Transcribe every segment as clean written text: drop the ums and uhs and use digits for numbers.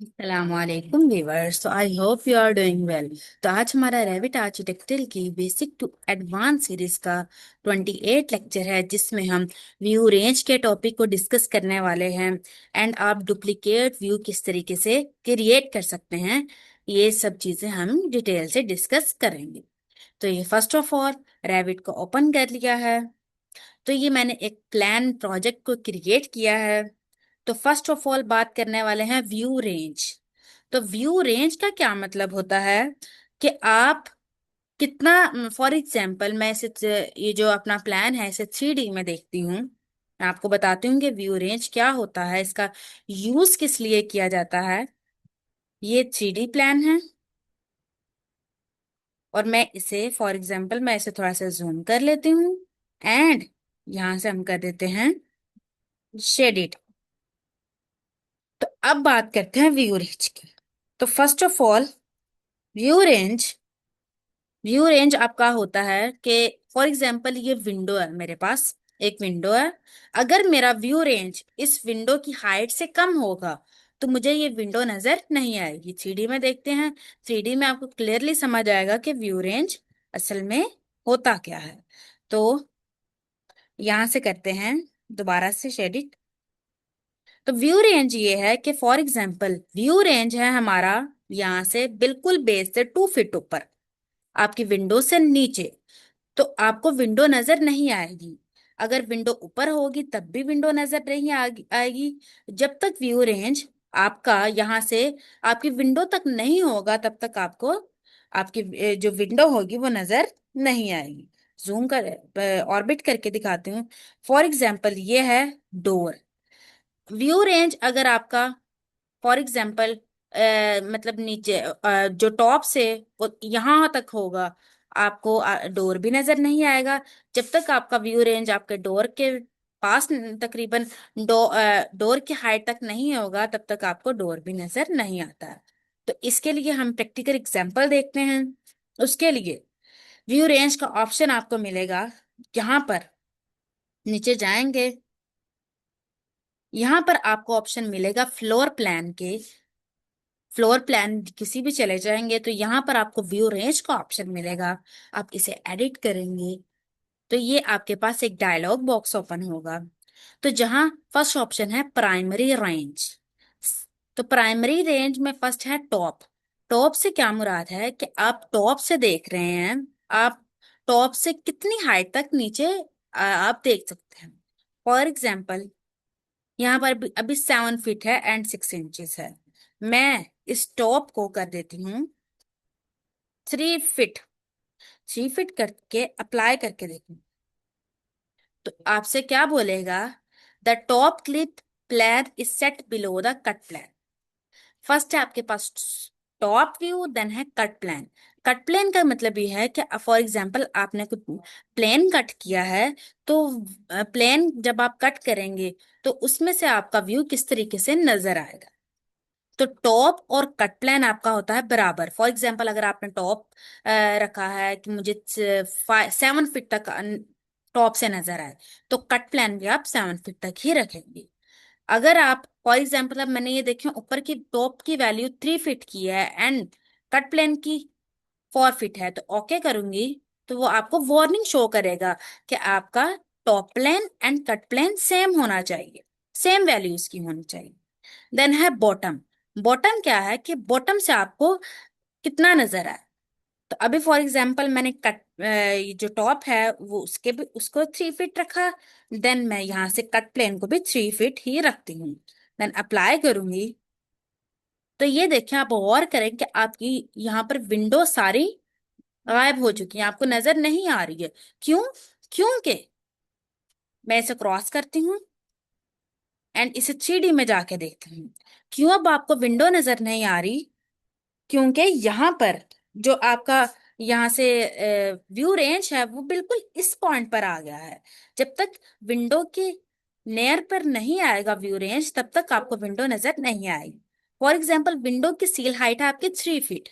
अस्सलामुअलैकुम व्यूअर्स। तो I hope you are doing well. तो आज हमारा रेविट आर्किटेक्चर की बेसिक टू एडवांस सीरीज का 28 लेक्चर है, जिसमें हम व्यू रेंज के टॉपिक को डिस्कस करने वाले हैं। एंड आप डुप्लीकेट व्यू किस तरीके से क्रिएट कर सकते हैं, ये सब चीजें हम डिटेल से डिस्कस करेंगे। तो ये फर्स्ट ऑफ ऑल रेविट को ओपन कर लिया है। तो ये मैंने एक प्लान प्रोजेक्ट को क्रिएट किया है। तो फर्स्ट ऑफ ऑल बात करने वाले हैं व्यू रेंज। तो व्यू रेंज का क्या मतलब होता है कि आप कितना, फॉर एग्जाम्पल मैं इसे ये जो अपना प्लान है इसे 3D में देखती हूँ। मैं आपको बताती हूँ कि व्यू रेंज क्या होता है, इसका यूज किस लिए किया जाता है। ये 3D प्लान है और मैं इसे फॉर एग्जाम्पल मैं इसे थोड़ा सा जूम कर लेती हूँ। एंड यहां से हम कर देते हैं शेड। तो अब बात करते हैं व्यू रेंज की। तो first of all view range view range आपका होता है कि फॉर एग्जांपल ये विंडो है, मेरे पास एक विंडो है। अगर मेरा व्यू रेंज इस विंडो की हाइट से कम होगा तो मुझे ये विंडो नजर नहीं आएगी। 3D में देखते हैं, 3D में आपको क्लियरली समझ आएगा कि व्यू रेंज असल में होता क्या है। तो यहां से करते हैं दोबारा से शेडिट। तो व्यू रेंज ये है कि फॉर एग्जाम्पल व्यू रेंज है हमारा यहाँ से बिल्कुल बेस से 2 फीट ऊपर, आपकी विंडो से नीचे। तो आपको विंडो नजर नहीं आएगी। अगर विंडो ऊपर होगी तब भी विंडो नजर नहीं आएगी। जब तक व्यू रेंज आपका यहाँ से आपकी विंडो तक नहीं होगा तब तक आपको आपकी जो विंडो होगी वो नजर नहीं आएगी। जूम कर ऑर्बिट करके दिखाती हूँ। फॉर एग्जाम्पल ये है डोर। व्यू रेंज अगर आपका फॉर एग्जाम्पल मतलब नीचे जो टॉप से वो यहाँ तक होगा, आपको डोर भी नजर नहीं आएगा। जब तक आपका व्यू रेंज आपके डोर के पास तकरीबन डोर की हाइट तक नहीं होगा तब तक आपको डोर भी नजर नहीं आता है। तो इसके लिए हम प्रैक्टिकल एग्जांपल देखते हैं। उसके लिए व्यू रेंज का ऑप्शन आपको मिलेगा यहाँ पर। नीचे जाएंगे, यहाँ पर आपको ऑप्शन मिलेगा फ्लोर प्लान के। फ्लोर प्लान किसी भी चले जाएंगे तो यहाँ पर आपको व्यू रेंज का ऑप्शन मिलेगा। आप इसे एडिट करेंगे तो ये आपके पास एक डायलॉग बॉक्स ओपन होगा। तो जहाँ फर्स्ट ऑप्शन है प्राइमरी रेंज। तो प्राइमरी रेंज में फर्स्ट है टॉप। टॉप से क्या मुराद है कि आप टॉप से देख रहे हैं, आप टॉप से कितनी हाइट तक नीचे आप देख सकते हैं। फॉर एग्जाम्पल यहाँ पर अभी 7 फीट है एंड 6 इंचेस है। मैं इस टॉप को कर देती हूँ 3 फीट। 3 फीट करके अप्लाई करके देखूं तो आपसे क्या बोलेगा, the top clip plan is set below the cut plan. First है आपके पास टॉप व्यू, देन है कट प्लान। कट प्लेन का मतलब ये है कि फॉर एग्जांपल आपने कुछ प्लेन कट किया है। तो प्लेन जब आप कट करेंगे तो उसमें से आपका व्यू किस तरीके से नजर आएगा। तो टॉप और कट प्लान आपका होता है बराबर। फॉर एग्जाम्पल अगर आपने टॉप रखा है कि मुझे 7 फीट तक टॉप से नजर आए, तो कट प्लान भी आप 7 फीट तक ही रखेंगे। अगर आप फॉर एग्जाम्पल अब मैंने ये देखिए ऊपर की टॉप की वैल्यू 3 फीट की है एंड कट प्लेन की 4 फीट है, तो ओके करूंगी तो वो आपको वार्निंग शो करेगा कि आपका top plane and cut plane same होना चाहिए, सेम वैल्यूज की होनी चाहिए। देन है बॉटम। बॉटम क्या है कि बॉटम से आपको कितना नजर आए। तो अभी फॉर एग्जांपल मैंने जो टॉप है वो उसके भी उसको 3 फीट रखा। देन मैं यहाँ से कट प्लेन को भी 3 फीट ही रखती हूँ। देन अप्लाई करूंगी तो ये देखें, आप गौर करें कि आपकी यहाँ पर विंडो सारी गायब हो चुकी है, आपको नजर नहीं आ रही है। क्यों? क्योंकि मैं इसे क्रॉस करती हूँ एंड इसे 3D में जाके देखती हूँ। क्यों अब आपको विंडो नजर नहीं आ रही? क्योंकि यहाँ पर जो आपका यहाँ से व्यू रेंज है वो बिल्कुल इस पॉइंट पर आ गया है। जब तक विंडो के नेयर पर नहीं आएगा व्यू रेंज तब तक आपको विंडो नजर नहीं आएगी। फॉर एग्जाम्पल विंडो की सील हाइट है आपकी 3 फीट,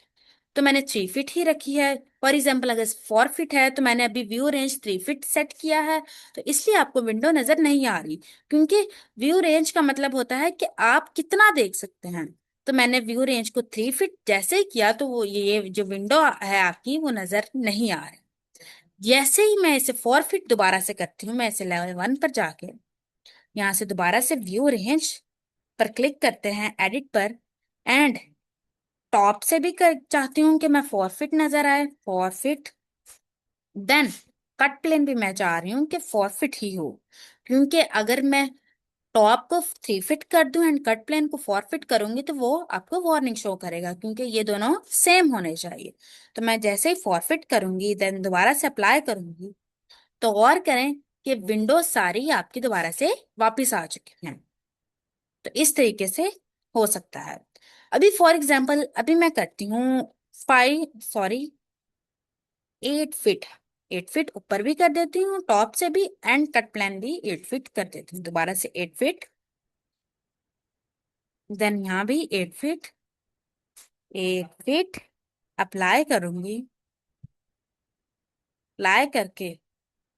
तो मैंने 3 फीट ही रखी है। फॉर एग्जाम्पल अगर 4 फीट है तो मैंने अभी व्यू रेंज 3 फीट सेट किया है। तो इसलिए आपको विंडो नजर नहीं आ रही, क्योंकि व्यू रेंज का मतलब होता है कि आप कितना देख सकते हैं। तो मैंने व्यू रेंज को 3 फीट जैसे ही किया तो वो ये जो विंडो है आपकी वो नजर नहीं आ रही। जैसे ही मैं इसे 4 फीट दोबारा से करती हूँ, मैं इसे लेवल 1 पर जाके यहाँ से दोबारा से व्यू रेंज पर क्लिक करते हैं, एडिट पर, एंड टॉप से भी कर चाहती हूँ कि मैं 4 फीट नजर आए, 4 फीट। देन कट प्लेन भी मैं चाह रही हूँ कि 4 फीट ही हो, क्योंकि अगर मैं टॉप को 3 फीट कर दूं एंड कट प्लेन को 4 फीट करूंगी तो वो आपको वार्निंग शो करेगा, क्योंकि ये दोनों सेम होने चाहिए। तो मैं जैसे ही 4 फीट करूंगी देन दोबारा से अप्लाई करूंगी, तो गौर करें कि विंडोज सारी आपकी दोबारा से वापस आ चुकी हैं। तो इस तरीके से हो सकता है। अभी फॉर एग्जाम्पल अभी मैं करती हूँ 8 फीट। 8 फीट ऊपर भी कर देती हूँ टॉप से भी, एंड कट प्लान भी 8 फीट कर देती हूँ, दोबारा से 8 फीट, देन यहाँ भी 8 फीट, 8 फीट अप्लाई करूंगी, अप्लाई करके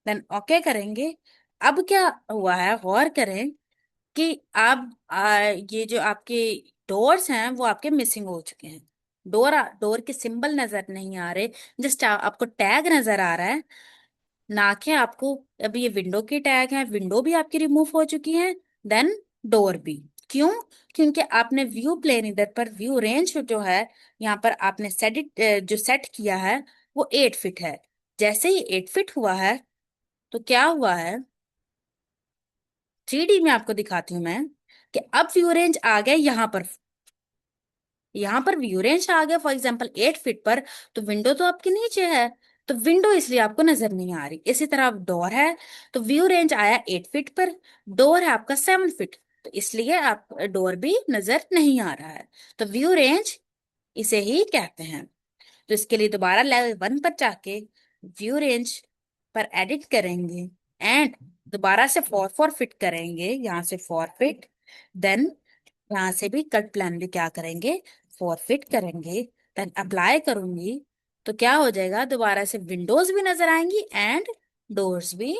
देन ओके करेंगे। अब क्या हुआ है गौर करें कि आप ये जो आपके डोर्स हैं वो आपके मिसिंग हो चुके हैं। डोर डोर के सिंबल नजर नहीं आ रहे, जस्ट आपको टैग नजर आ रहा है, ना कि आपको। अभी ये विंडो की टैग है, विंडो भी आपकी रिमूव हो चुकी है, देन डोर भी। क्यों? क्योंकि आपने व्यू प्लेन इधर पर व्यू रेंज जो है यहाँ पर आपने जो सेट किया है वो 8 फीट है। जैसे ही 8 फीट हुआ है तो क्या हुआ है, 3D में आपको दिखाती हूँ मैं कि अब व्यू रेंज आ गया यहाँ पर। यहाँ पर व्यू रेंज आ गया फॉर एग्जाम्पल 8 फीट पर, तो विंडो तो आपके नीचे है, तो विंडो इसलिए आपको नजर नहीं आ रही। इसी तरह अब डोर है, तो व्यू रेंज आया 8 फीट पर, डोर है आपका 7 फीट, तो इसलिए आप डोर भी नजर नहीं आ रहा है। तो व्यू रेंज इसे ही कहते हैं। तो इसके लिए दोबारा लेवल 1 पर जाके व्यू रेंज पर एडिट करेंगे, एंड दोबारा से 4 4 फीट करेंगे, यहाँ से 4 फीट, देन यहाँ से भी कट प्लान भी क्या करेंगे, 4 फीट करेंगे, देन अप्लाई करूंगी। तो क्या हो जाएगा, दोबारा से विंडोज भी नजर आएंगी एंड डोर्स भी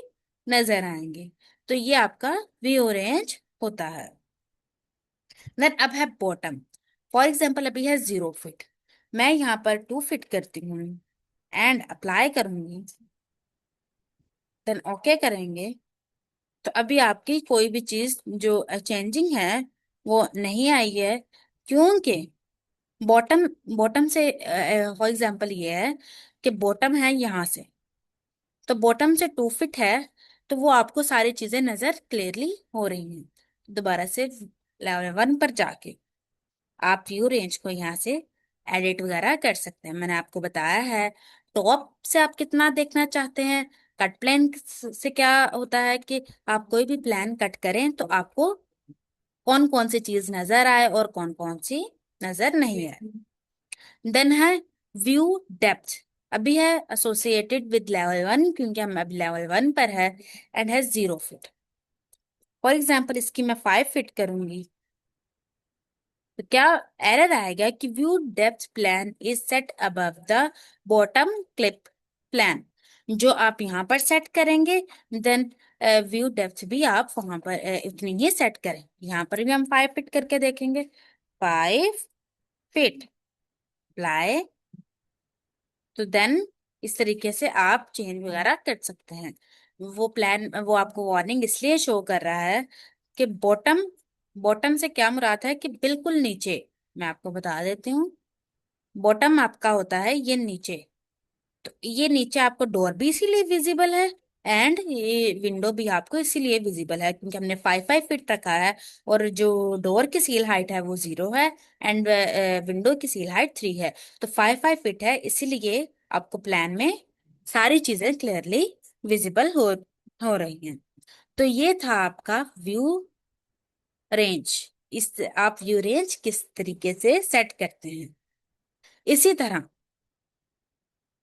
नजर आएंगे। तो ये आपका व्यू रेंज होता है। देन अब है बॉटम। फॉर एग्जाम्पल अभी है 0 फीट, मैं यहाँ पर 2 फीट करती हूँ एंड अप्लाई करूंगी, देन ओके करेंगे। तो अभी आपकी कोई भी चीज जो चेंजिंग है वो नहीं आई है, क्योंकि बॉटम बॉटम से फॉर एग्जाम्पल ये है कि बॉटम है यहाँ से, तो बॉटम से 2 फीट है, तो वो आपको सारी चीजें नजर क्लियरली हो रही हैं। दोबारा से लेवल 1 पर जाके आप व्यू रेंज को यहाँ से एडिट वगैरह कर सकते हैं। मैंने आपको बताया है टॉप से आप कितना देखना चाहते हैं। कट प्लान से क्या होता है कि आप कोई भी प्लान कट करें तो आपको कौन कौन सी चीज नजर आए और कौन कौन सी नजर नहीं आए। देन है व्यू डेप्थ, अभी है एसोसिएटेड विद लेवल 1 क्योंकि हम अभी लेवल 1 पर है, एंड है 0 फीट। फॉर एग्जाम्पल इसकी मैं 5 फीट करूंगी, तो क्या एरर आएगा कि view depth plan is set above the bottom clip plan. जो आप यहाँ पर सेट करेंगे, देन व्यू डेप्थ भी आप वहां पर इतनी ही सेट करें। यहाँ पर भी हम 5 फीट करके देखेंगे, 5 फीट अप्लाई। तो देन इस तरीके से आप चेंज वगैरह कर सकते हैं। वो प्लान वो आपको वार्निंग इसलिए शो कर रहा है कि बॉटम, बॉटम से क्या मुराद है कि बिल्कुल नीचे। मैं आपको बता देती हूँ, बॉटम आपका होता है ये नीचे, तो ये नीचे आपको डोर भी इसीलिए विजिबल है एंड ये विंडो भी आपको इसीलिए विजिबल है क्योंकि हमने 5 5 फीट रखा है, और जो डोर की सील हाइट है वो 0 है एंड विंडो की सील हाइट 3 है। तो 5 5 फीट है, इसीलिए आपको प्लान में सारी चीजें क्लियरली विजिबल हो रही हैं। तो ये था आपका व्यू रेंज। इस आप व्यू रेंज किस तरीके से सेट करते हैं। इसी तरह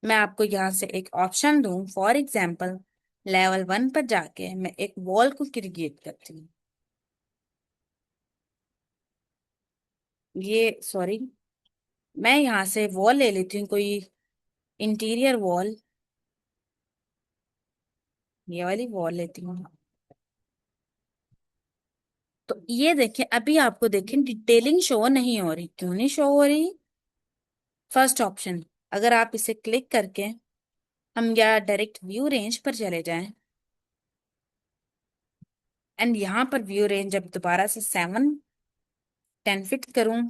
मैं आपको यहाँ से एक ऑप्शन दूं, फॉर एग्जाम्पल लेवल 1 पर जाके मैं एक वॉल को क्रिएट करती हूँ। ये सॉरी, मैं यहाँ से वॉल ले लेती हूँ, कोई इंटीरियर वॉल, ये वाली वॉल लेती हूँ। तो ये देखें, अभी आपको देखें डिटेलिंग शो नहीं हो रही, क्यों नहीं शो हो रही? फर्स्ट ऑप्शन, अगर आप इसे क्लिक करके हम या डायरेक्ट व्यू रेंज पर चले जाएं, एंड यहाँ पर व्यू रेंज अब दोबारा से 7 10 फीट करूं,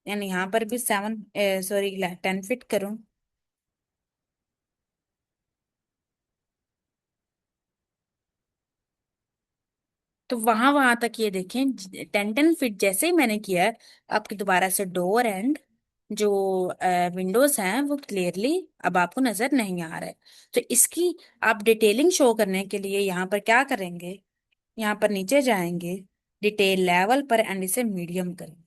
एंड यहाँ पर भी 10 फीट करूं, तो वहां वहां तक ये देखें 10 10 फीट जैसे ही मैंने किया है, आपके दोबारा से डोर एंड जो विंडोज हैं वो क्लियरली अब आपको नजर नहीं आ रहा है। तो इसकी आप डिटेलिंग शो करने के लिए यहाँ पर क्या करेंगे, यहाँ पर नीचे जाएंगे डिटेल लेवल पर एंड इसे मीडियम करेंगे।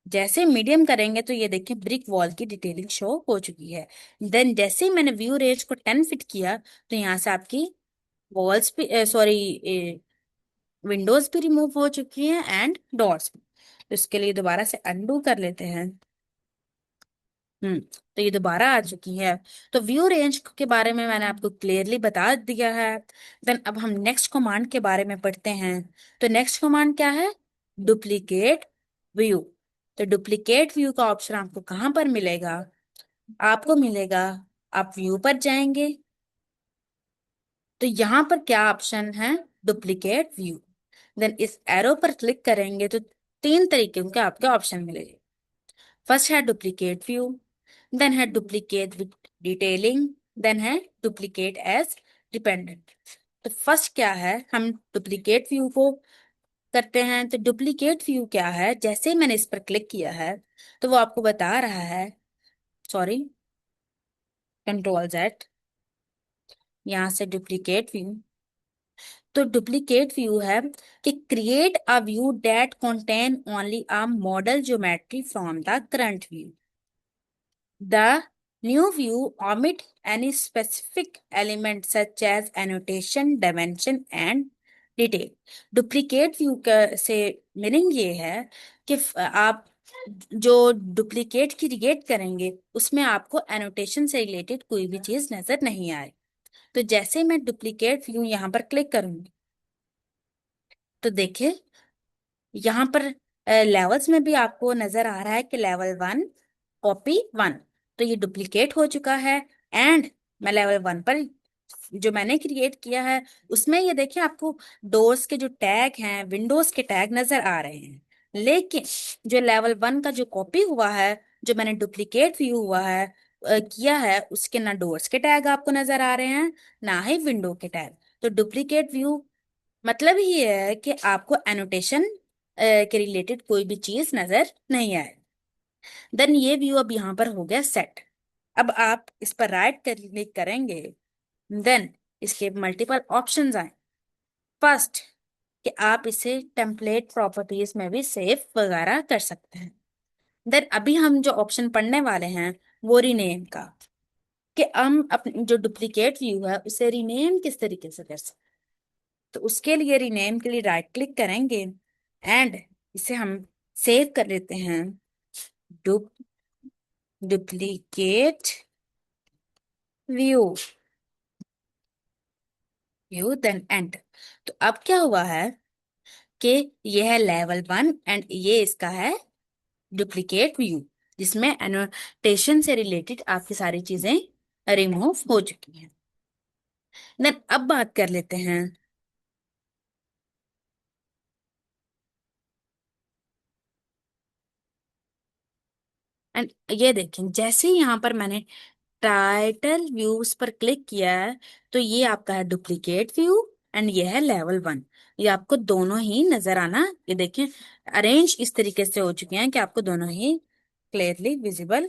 जैसे मीडियम करेंगे तो ये देखिए ब्रिक वॉल की डिटेलिंग शो हो चुकी है। देन जैसे ही मैंने व्यू रेंज को 10 फीट किया, तो यहाँ से आपकी वॉल्स भी, सॉरी, विंडोज भी रिमूव हो चुकी हैं एंड डोर्स भी। तो इसके लिए दोबारा से अंडू कर लेते हैं। तो ये दोबारा आ चुकी है। तो व्यू रेंज के बारे में मैंने आपको क्लियरली बता दिया है। देन अब हम नेक्स्ट कमांड के बारे में पढ़ते हैं। तो नेक्स्ट कमांड क्या है? Duplicate view. तो डुप्लीकेट व्यू का ऑप्शन आपको कहाँ पर मिलेगा? आपको मिलेगा, आप व्यू पर जाएंगे, तो यहाँ पर क्या ऑप्शन है? Duplicate view. देन इस एरो पर क्लिक करेंगे तो 3 तरीके के आपके ऑप्शन मिलेंगे। फर्स्ट है डुप्लीकेट व्यू, देन है डुप्लीकेट विद डिटेलिंग, देन है डुप्लीकेट एज डिपेंडेंट। तो फर्स्ट क्या है, हम डुप्लीकेट व्यू को करते हैं। तो डुप्लीकेट व्यू क्या है, जैसे ही मैंने इस पर क्लिक किया है तो वो आपको बता रहा है, सॉरी, कंट्रोल Z, यहाँ से डुप्लीकेट व्यू। तो डुप्लीकेट व्यू है कि create a view that contain only a model geometry from the current view. The new view omit any specific element such as annotation, dimension and detail. Duplicate view का से meaning ये है कि आप जो duplicate create करेंगे उसमें आपको एनोटेशन से रिलेटेड कोई भी चीज नजर नहीं आए। तो जैसे मैं डुप्लीकेट व्यू यहाँ पर क्लिक करूंगी, तो देखिए यहाँ पर लेवल्स में भी आपको नजर आ रहा है कि लेवल 1 कॉपी 1। तो ये डुप्लीकेट हो चुका है। एंड मैं लेवल 1 पर जो मैंने क्रिएट किया है उसमें ये देखिए आपको डोर्स के जो टैग हैं, विंडोज के टैग नजर आ रहे हैं। लेकिन जो लेवल 1 का जो कॉपी हुआ है, जो मैंने डुप्लीकेट व्यू हुआ है किया है, उसके ना डोर्स के टैग आपको नजर आ रहे हैं, ना ही विंडो के टैग। तो डुप्लीकेट व्यू मतलब ही है कि आपको एनोटेशन के रिलेटेड कोई भी चीज नजर नहीं आए। देन ये व्यू अब यहाँ पर हो गया सेट। अब आप इस पर राइट क्लिक करेंगे, देन इसके मल्टीपल ऑप्शंस आए। फर्स्ट, कि आप इसे टेम्पलेट प्रॉपर्टीज में भी सेव वगैरह कर सकते हैं। देन अभी हम जो ऑप्शन पढ़ने वाले हैं वो रीनेम का, कि हम अपने जो डुप्लीकेट व्यू है उसे रीनेम किस तरीके से कर सकते हैं। तो उसके लिए रीनेम के लिए राइट क्लिक करेंगे एंड इसे हम सेव कर लेते हैं। Duplicate view, view then and. तो अब क्या हुआ है कि यह है लेवल 1 एंड ये इसका है डुप्लीकेट व्यू, जिसमें एनोटेशन से रिलेटेड आपकी सारी चीजें रिमूव हो चुकी हैं। देन अब बात कर लेते हैं, एंड ये देखें जैसे ही यहाँ पर मैंने टाइटल व्यूज पर क्लिक किया है, तो ये आपका है डुप्लीकेट व्यू एंड ये है लेवल 1। ये आपको दोनों ही नजर आना, ये देखिए अरेंज इस तरीके से हो चुके हैं कि आपको दोनों ही क्लियरली विजिबल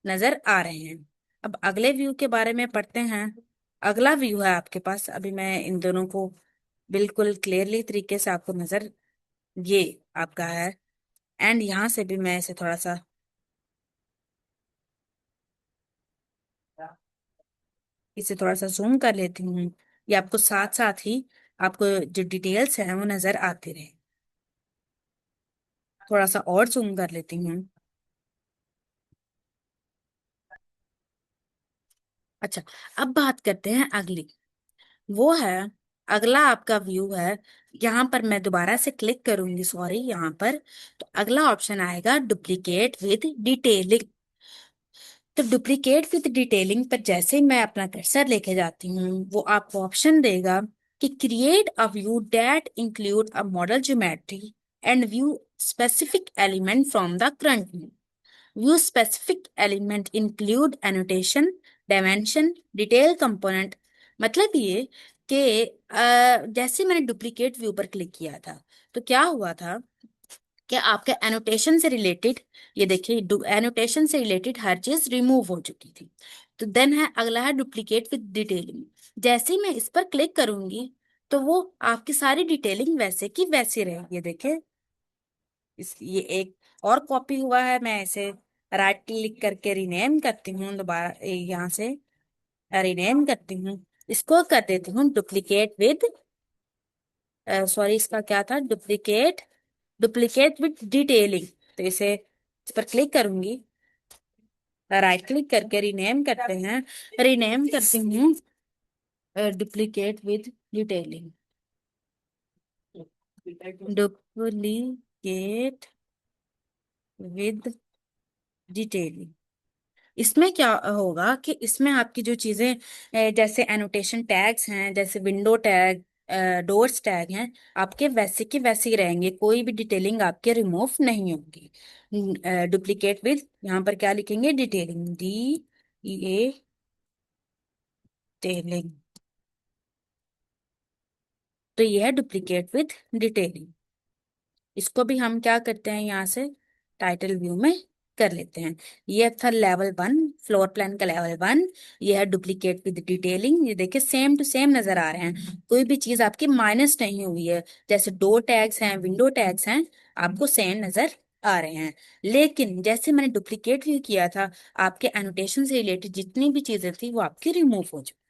नजर आ रहे हैं। अब अगले व्यू के बारे में पढ़ते हैं। अगला व्यू है आपके पास, अभी मैं इन दोनों को बिल्कुल क्लियरली तरीके से आपको नजर, ये आपका है। एंड यहाँ से भी मैं इसे थोड़ा सा, इसे थोड़ा सा जूम कर लेती हूँ, ये आपको साथ साथ ही आपको जो डिटेल्स है वो नजर आते रहे। थोड़ा सा और जूम कर लेती हूँ। अच्छा, अब बात करते हैं अगली, वो है अगला आपका व्यू है, यहाँ पर मैं दोबारा से क्लिक करूंगी, सॉरी यहाँ पर। तो अगला ऑप्शन आएगा डुप्लीकेट विद डिटेलिंग। तो डुप्लीकेट विद डिटेलिंग पर जैसे ही मैं अपना कर्सर लेके जाती हूँ, वो आपको ऑप्शन देगा कि create a view that include a model geometry and view specific element from the current view. View specific element include annotation, dimension, detail component. मतलब ये कि जैसे मैंने डुप्लीकेट व्यू पर क्लिक किया था, तो क्या हुआ था कि आपके एनोटेशन से रिलेटेड, ये देखिए एनोटेशन से रिलेटेड हर चीज रिमूव हो चुकी थी। तो देन है अगला है डुप्लीकेट विद डिटेलिंग। जैसे ही मैं इस पर क्लिक करूंगी, तो वो आपकी सारी डिटेलिंग वैसे की वैसी रहेगी। ये देखिए, ये एक और कॉपी हुआ है। मैं इसे राइट क्लिक करके रीनेम करती हूँ दोबारा, यहाँ से रीनेम करती हूँ, इसको कर देती हूँ डुप्लीकेट विद, सॉरी इसका क्या था, डुप्लीकेट, डुप्लीकेट विद डिटेलिंग। तो इसे, इस पर क्लिक करूंगी, राइट क्लिक करके रीनेम करते हैं, रीनेम करती हूँ duplicate with detailing, duplicate with detailing. इसमें क्या होगा कि इसमें आपकी जो चीजें जैसे एनोटेशन टैग्स हैं, जैसे विंडो टैग, डोर्स टैग हैं, आपके वैसे के वैसे ही रहेंगे, कोई भी डिटेलिंग आपके रिमूव नहीं होगी। डुप्लीकेट विद, यहाँ पर क्या लिखेंगे, डिटेलिंग, DEA, टेलिंग। तो ये है डुप्लीकेट विद डिटेलिंग। इसको भी हम क्या करते हैं, यहाँ से टाइटल व्यू में कर लेते हैं। ये था लेवल 1, फ्लोर प्लान का लेवल 1। ये है डुप्लीकेट विद डिटेलिंग। ये देखिए सेम टू सेम नजर आ रहे हैं, कोई भी चीज आपकी माइनस नहीं हुई है। जैसे डोर टैग्स हैं, विंडो टैग्स हैं, आपको सेम नजर आ रहे हैं। लेकिन जैसे मैंने डुप्लीकेट व्यू किया था, आपके एनोटेशन से रिलेटेड जितनी भी चीजें थी वो आपकी रिमूव हो चुकी।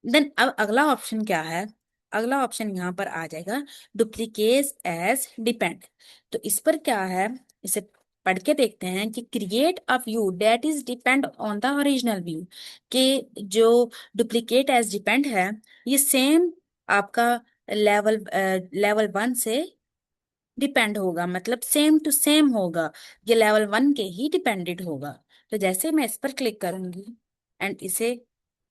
देन अब अगला ऑप्शन क्या है, अगला ऑप्शन यहाँ पर आ जाएगा डुप्लीकेट एज डिपेंड। तो इस पर क्या है, इसे पढ़ के देखते हैं कि create a view that is depend on the original view. कि जो डुप्लीकेट एज डिपेंड है, ये सेम आपका लेवल 1 से डिपेंड होगा, मतलब सेम टू सेम होगा, ये लेवल 1 के ही डिपेंडेंट होगा। तो जैसे मैं इस पर क्लिक करूंगी एंड इसे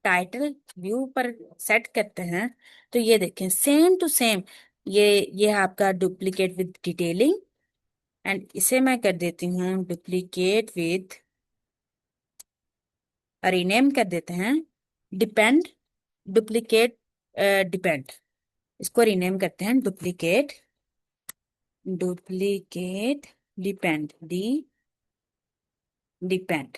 टाइटल व्यू पर सेट करते हैं, तो ये देखें सेम टू सेम, ये है आपका डुप्लीकेट विद डिटेलिंग। एंड इसे मैं कर देती हूँ डुप्लीकेट विद, रीनेम कर देते हैं डिपेंड, डुप्लीकेट डिपेंड। इसको रीनेम करते हैं duplicate, duplicate depend, D depend.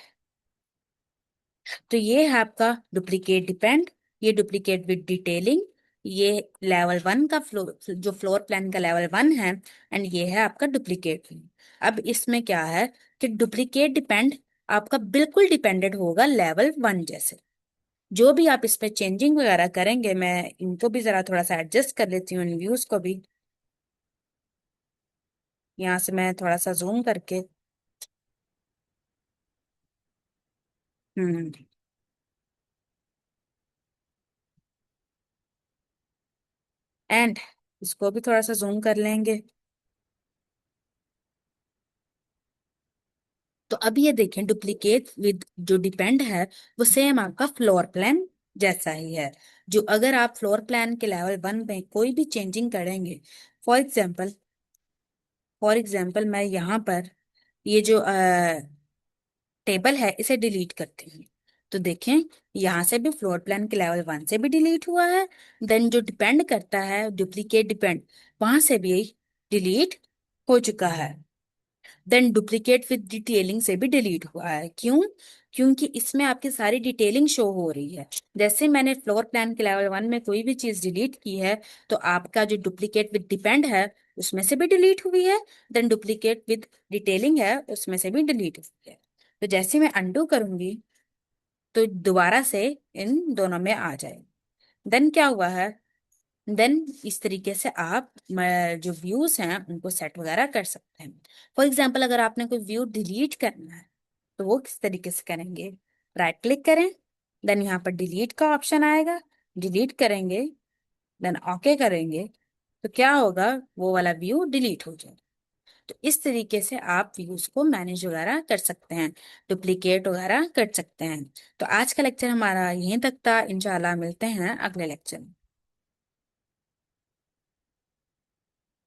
तो ये है आपका डुप्लीकेट डिपेंड, ये डुप्लीकेट विद डिटेलिंग, ये लेवल 1 का फ्लोर, जो फ्लोर प्लान का लेवल 1 है। एंड ये है आपका डुप्लीकेट व्यू। अब इसमें क्या है कि डुप्लीकेट डिपेंड आपका बिल्कुल डिपेंडेंट होगा लेवल 1 जैसे। जो भी आप इसमें चेंजिंग वगैरह करेंगे, मैं इनको भी जरा थोड़ा सा एडजस्ट कर लेती हूँ इन व्यूज को भी। यहाँ से मैं थोड़ा सा जूम करके, हम्म, एंड इसको भी थोड़ा सा जूम कर लेंगे। तो अब ये देखें डुप्लीकेट विद जो डिपेंड है, वो सेम आपका फ्लोर प्लान जैसा ही है। जो अगर आप फ्लोर प्लान के लेवल 1 में कोई भी चेंजिंग करेंगे, फॉर एग्जांपल, मैं यहाँ पर ये जो टेबल है इसे डिलीट करती हूँ, तो देखें यहाँ से भी फ्लोर प्लान के लेवल 1 से भी डिलीट हुआ है। देन जो डिपेंड करता है डुप्लीकेट डिपेंड, वहां से भी डिलीट हो चुका है। देन डुप्लीकेट विद डिटेलिंग से भी डिलीट हुआ है। क्यों? क्योंकि इसमें आपकी सारी डिटेलिंग शो हो रही है। जैसे मैंने फ्लोर प्लान के लेवल 1 में कोई भी चीज डिलीट की है, तो आपका जो डुप्लीकेट विद डिपेंड है उसमें से भी डिलीट हुई है। देन डुप्लीकेट विद डिटेलिंग है, उसमें से भी डिलीट हुई है। तो जैसे मैं अंडू करूंगी, तो दोबारा से इन दोनों में आ जाए। देन क्या हुआ है, देन इस तरीके से आप जो व्यूज हैं उनको सेट वगैरह कर सकते हैं। फॉर एग्जाम्पल अगर आपने कोई व्यू डिलीट करना है, तो वो किस तरीके से करेंगे, राइट क्लिक करें, देन यहाँ पर डिलीट का ऑप्शन आएगा, डिलीट करेंगे, देन ओके करेंगे, तो क्या होगा, वो वाला व्यू डिलीट हो जाएगा। तो इस तरीके से आप व्यूज को मैनेज वगैरह कर सकते हैं, डुप्लीकेट वगैरह कर सकते हैं। तो आज का लेक्चर हमारा यहीं तक था, इंशाल्लाह मिलते हैं अगले लेक्चर में।